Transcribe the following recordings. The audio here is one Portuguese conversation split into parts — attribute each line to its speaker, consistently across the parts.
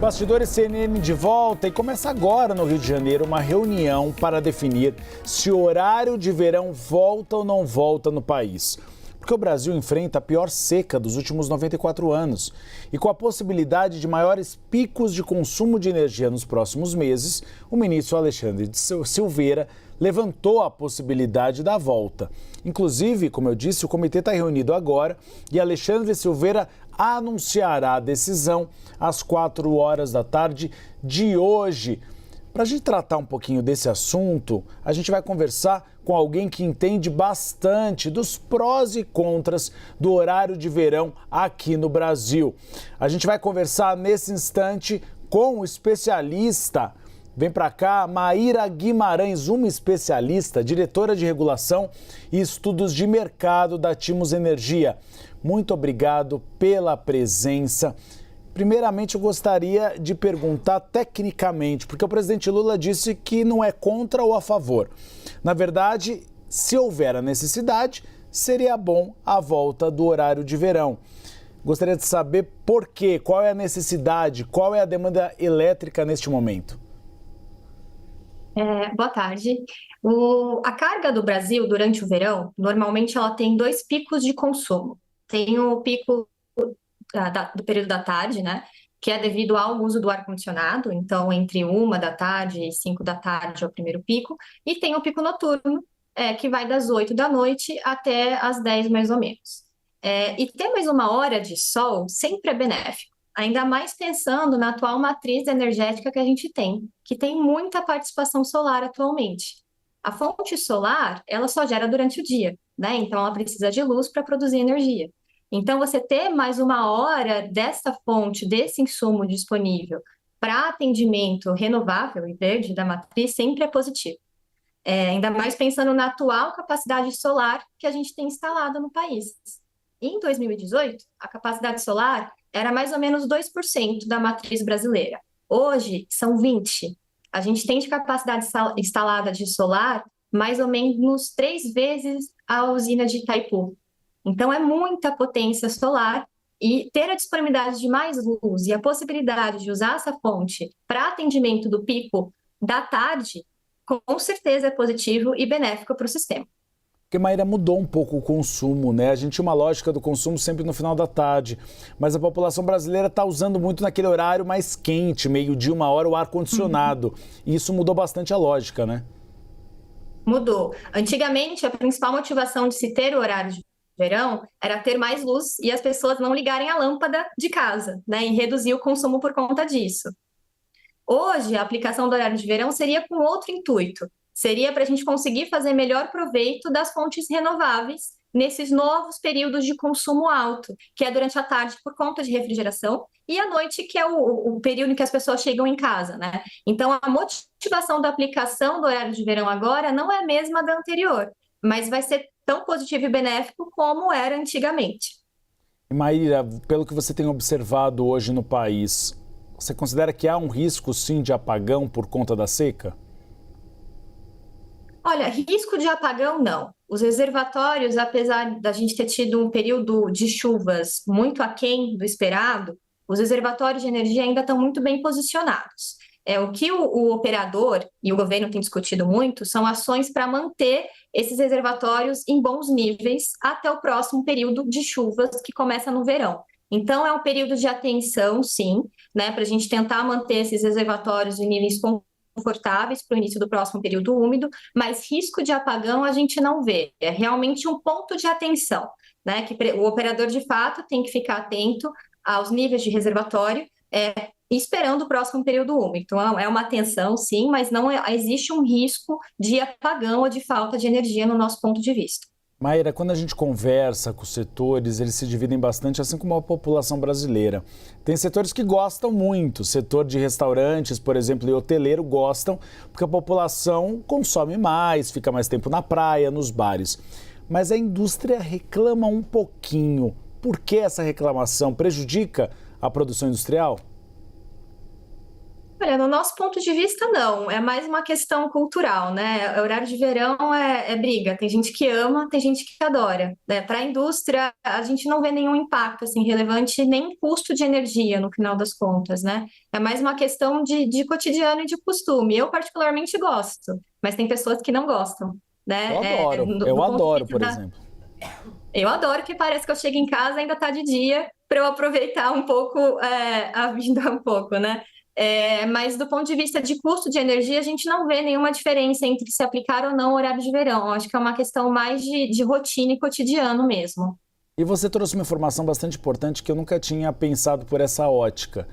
Speaker 1: Bastidores CNN de volta e começa agora no Rio de Janeiro uma reunião para definir se o horário de verão volta ou não volta no país. Porque o Brasil enfrenta a pior seca dos últimos 94 anos. E com a possibilidade de maiores picos de consumo de energia nos próximos meses, o ministro Alexandre Silveira levantou a possibilidade da volta. Inclusive, como eu disse, o comitê está reunido agora e Alexandre Silveira anunciará a decisão às 4 horas da tarde de hoje. Para a gente tratar um pouquinho desse assunto, a gente vai conversar com alguém que entende bastante dos prós e contras do horário de verão aqui no Brasil. A gente vai conversar nesse instante com o especialista. Vem para cá, Maíra Guimarães, uma especialista, diretora de regulação e estudos de mercado da Timos Energia. Muito obrigado pela presença. Primeiramente, eu gostaria de perguntar tecnicamente, porque o presidente Lula disse que não é contra ou a favor. Na verdade, se houver a necessidade, seria bom a volta do horário de verão. Gostaria de saber por quê, qual é a necessidade, qual é a demanda elétrica neste momento.
Speaker 2: Boa tarde. A carga do Brasil durante o verão, normalmente ela tem 2 picos de consumo. Tem o pico do período da tarde, né? Que é devido ao uso do ar-condicionado, então entre 1 da tarde e 5 da tarde é o primeiro pico, e tem o pico noturno, que vai das 8 da noite até as 10 mais ou menos. E ter mais 1 hora de sol sempre é benéfico, ainda mais pensando na atual matriz energética que a gente tem, que tem muita participação solar atualmente. A fonte solar, ela só gera durante o dia, né? Então ela precisa de luz para produzir energia. Então, você ter mais 1 hora dessa fonte, desse insumo disponível para atendimento renovável e verde da matriz sempre é positivo. Ainda mais pensando na atual capacidade solar que a gente tem instalada no país. Em 2018, a capacidade solar era mais ou menos 2% da matriz brasileira. Hoje, são 20%. A gente tem de capacidade instalada de solar mais ou menos 3 vezes a usina de Itaipu. Então, é muita potência solar e ter a disponibilidade de mais luz e a possibilidade de usar essa fonte para atendimento do pico da tarde, com certeza é positivo e benéfico para o sistema.
Speaker 1: Porque, Maíra, mudou um pouco o consumo, né? A gente tinha uma lógica do consumo sempre no final da tarde, mas a população brasileira está usando muito naquele horário mais quente, 12h, 1 hora, o ar-condicionado. E isso mudou bastante a lógica, né?
Speaker 2: Mudou. Antigamente, a principal motivação de se ter o horário de verão era ter mais luz e as pessoas não ligarem a lâmpada de casa, né? E reduzir o consumo por conta disso. Hoje, a aplicação do horário de verão seria com outro intuito. Seria para a gente conseguir fazer melhor proveito das fontes renováveis nesses novos períodos de consumo alto, que é durante a tarde por conta de refrigeração e à noite, que é o período em que as pessoas chegam em casa, né? Então, a motivação da aplicação do horário de verão agora não é a mesma da anterior, mas vai ser tão positivo e benéfico como era antigamente.
Speaker 1: Maíra, pelo que você tem observado hoje no país, você considera que há um risco, sim, de apagão por conta da seca?
Speaker 2: Olha, risco de apagão não. Os reservatórios, apesar da gente ter tido um período de chuvas muito aquém do esperado, os reservatórios de energia ainda estão muito bem posicionados. O que o operador e o governo têm discutido muito são ações para manter esses reservatórios em bons níveis até o próximo período de chuvas que começa no verão. Então, é um período de atenção, sim, né, para a gente tentar manter esses reservatórios em níveis confortáveis para o início do próximo período úmido, mas risco de apagão a gente não vê. É realmente um ponto de atenção, né, que o operador, de fato, tem que ficar atento aos níveis de reservatório, esperando o próximo período úmido. Então, é uma atenção, sim, mas não existe um risco de apagão ou de falta de energia no nosso ponto de vista.
Speaker 1: Maíra, quando a gente conversa com os setores, eles se dividem bastante, assim como a população brasileira. Tem setores que gostam muito, o setor de restaurantes, por exemplo, e hoteleiro gostam, porque a população consome mais, fica mais tempo na praia, nos bares. Mas a indústria reclama um pouquinho. Por que essa reclamação? Prejudica a produção industrial?
Speaker 2: Olha, no nosso ponto de vista, não. É mais uma questão cultural, né? O horário de verão é briga. Tem gente que ama, tem gente que adora, né? Para a indústria, a gente não vê nenhum impacto assim, relevante, nem custo de energia, no final das contas, né? É mais uma questão de cotidiano e de costume. Eu, particularmente, gosto, mas tem pessoas que não gostam,
Speaker 1: Eu
Speaker 2: né?
Speaker 1: adoro,
Speaker 2: Do,
Speaker 1: eu
Speaker 2: do ponto de
Speaker 1: adoro,
Speaker 2: vista
Speaker 1: por
Speaker 2: da.
Speaker 1: exemplo.
Speaker 2: Eu adoro que parece que eu chego em casa e ainda tá de dia para eu aproveitar um pouco a vida um pouco, né? Mas do ponto de vista de custo de energia, a gente não vê nenhuma diferença entre se aplicar ou não o horário de verão. Eu acho que é uma questão mais de rotina e cotidiano mesmo.
Speaker 1: E você trouxe uma informação bastante importante que eu nunca tinha pensado por essa ótica.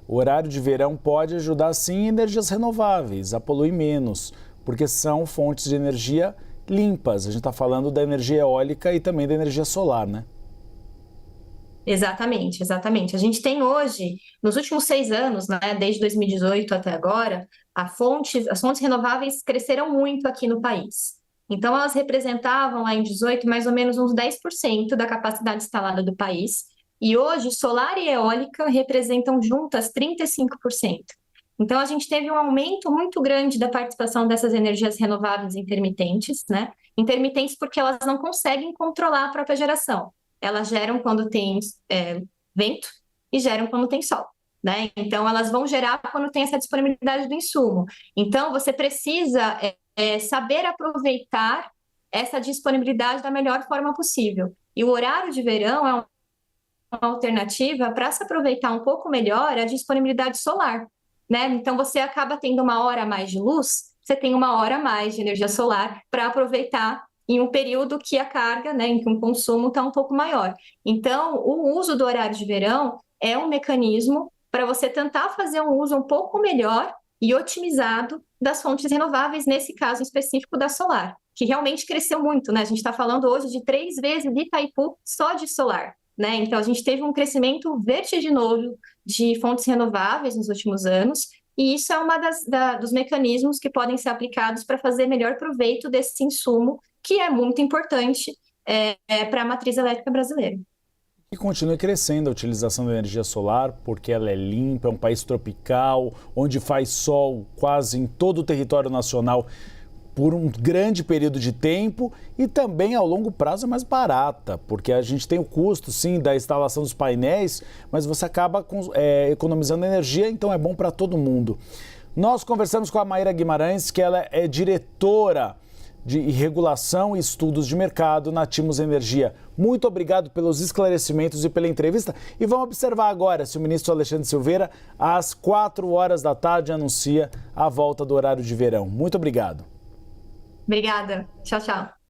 Speaker 1: O horário de verão pode ajudar sim energias renováveis, a poluir menos, porque são fontes de energia limpas. A gente está falando da energia eólica e também da energia solar, né?
Speaker 2: Exatamente, exatamente. A gente tem hoje, nos últimos 6 anos, né, desde 2018 até agora, as fontes renováveis cresceram muito aqui no país. Então, elas representavam lá em 18 mais ou menos uns 10% da capacidade instalada do país. E hoje, solar e eólica representam juntas 35%. Então, a gente teve um aumento muito grande da participação dessas energias renováveis intermitentes, né? Intermitentes porque elas não conseguem controlar a própria geração. Elas geram quando tem vento e geram quando tem sol, né? Então, elas vão gerar quando tem essa disponibilidade do insumo. Então, você precisa saber aproveitar essa disponibilidade da melhor forma possível. E o horário de verão é uma alternativa para se aproveitar um pouco melhor a disponibilidade solar, né? Então, você acaba tendo uma hora a mais de luz, você tem uma hora a mais de energia solar para aproveitar em um período que a carga, né, em que o consumo está um pouco maior. Então, o uso do horário de verão é um mecanismo para você tentar fazer um uso um pouco melhor e otimizado das fontes renováveis, nesse caso específico da solar, que realmente cresceu muito, né? A gente está falando hoje de 3 vezes de Itaipu só de solar, né? Então, a gente teve um crescimento vertiginoso de fontes renováveis nos últimos anos, e isso é uma dos mecanismos que podem ser aplicados para fazer melhor proveito desse insumo que é muito importante para a matriz elétrica brasileira.
Speaker 1: E continue crescendo a utilização da energia solar, porque ela é limpa, é um país tropical, onde faz sol quase em todo o território nacional por um grande período de tempo e também ao longo prazo é mais barata, porque a gente tem o custo, sim, da instalação dos painéis, mas você acaba economizando energia, então é bom para todo mundo. Nós conversamos com a Maíra Guimarães, que ela é diretora de regulação e estudos de mercado na Timos Energia. Muito obrigado pelos esclarecimentos e pela entrevista. E vamos observar agora se o ministro Alexandre Silveira, às 4 horas da tarde, anuncia a volta do horário de verão. Muito obrigado.
Speaker 2: Obrigada. Tchau, tchau.